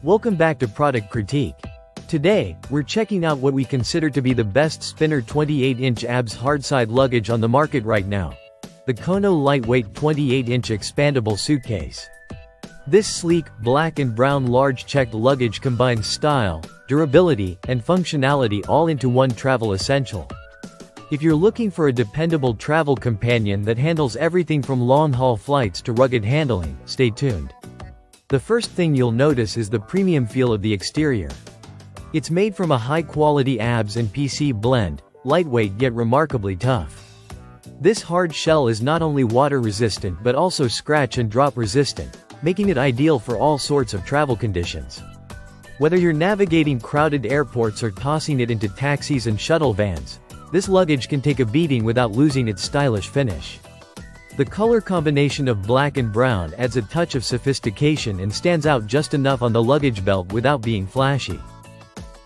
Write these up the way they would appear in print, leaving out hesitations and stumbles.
Welcome back to Product Critique. Today, we're checking out what we consider to be the best spinner 28-inch ABS Hardside luggage on the market right now. The Kono Lightweight 28-inch Expandable Suitcase. This sleek, black and brown large checked luggage combines style, durability, and functionality all into one travel essential. If you're looking for a dependable travel companion that handles everything from long-haul flights to rugged handling, stay tuned. The first thing you'll notice is the premium feel of the exterior. It's made from a high-quality ABS and PC blend, lightweight yet remarkably tough. This hard shell is not only water-resistant but also scratch and drop resistant, making it ideal for all sorts of travel conditions. Whether you're navigating crowded airports or tossing it into taxis and shuttle vans, this luggage can take a beating without losing its stylish finish. The color combination of black and brown adds a touch of sophistication and stands out just enough on the luggage belt without being flashy.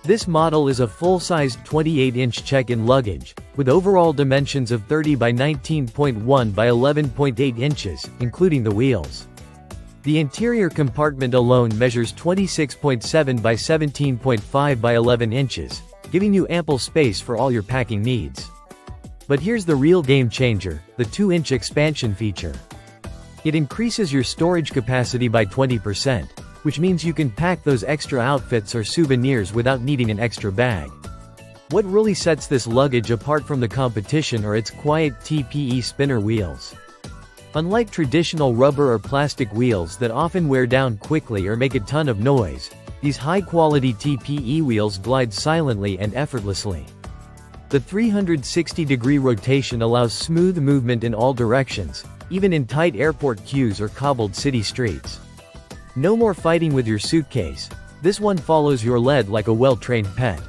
This model is a full-sized 28-inch check-in luggage, with overall dimensions of 30 by 19.1 by 11.8 inches, including the wheels. The interior compartment alone measures 26.7 by 17.5 by 11 inches, giving you ample space for all your packing needs. But here's the real game changer, the 2-inch expansion feature. It increases your storage capacity by 20%, which means you can pack those extra outfits or souvenirs without needing an extra bag. What really sets this luggage apart from the competition are its quiet TPE spinner wheels. Unlike traditional rubber or plastic wheels that often wear down quickly or make a ton of noise, these high-quality TPE wheels glide silently and effortlessly. The 360-degree rotation allows smooth movement in all directions, even in tight airport queues or cobbled city streets. No more fighting with your suitcase. This one follows your lead like a well-trained pet.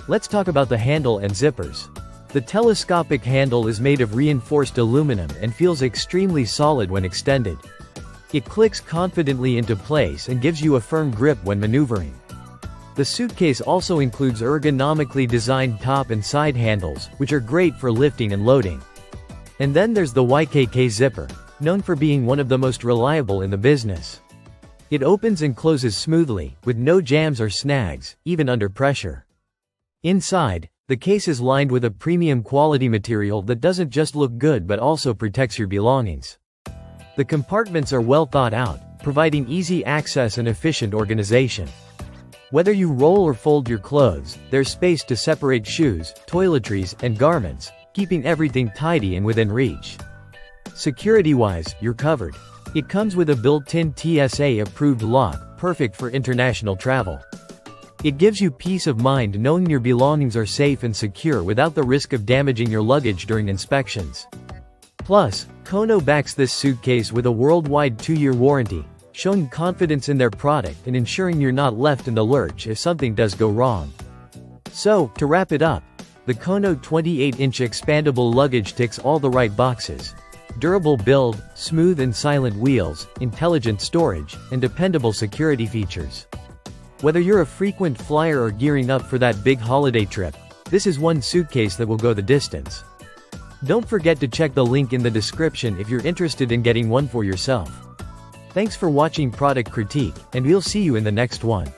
Let's talk about the handle and zippers. The telescopic handle is made of reinforced aluminum and feels extremely solid when extended. It clicks confidently into place and gives you a firm grip when maneuvering. The suitcase also includes ergonomically designed top and side handles, which are great for lifting and loading. And then there's the YKK zipper, known for being one of the most reliable in the business. It opens and closes smoothly, with no jams or snags, even under pressure. Inside, the case is lined with a premium quality material that doesn't just look good but also protects your belongings. The compartments are well thought out, providing easy access and efficient organization. Whether you roll or fold your clothes, there's space to separate shoes, toiletries, and garments, keeping everything tidy and within reach. Security-wise, you're covered. It comes with a built-in TSA-approved lock, perfect for international travel. It gives you peace of mind knowing your belongings are safe and secure without the risk of damaging your luggage during inspections. Plus, Kono backs this suitcase with a worldwide 2-year warranty, showing confidence in their product and ensuring you're not left in the lurch if something does go wrong. So, to wrap it up, the Kono 28-inch expandable luggage ticks all the right boxes. Durable build, smooth and silent wheels, intelligent storage, and dependable security features. Whether you're a frequent flyer or gearing up for that big holiday trip, this is one suitcase that will go the distance. Don't forget to check the link in the description if you're interested in getting one for yourself. Thanks for watching Product Critique, and we'll see you in the next one.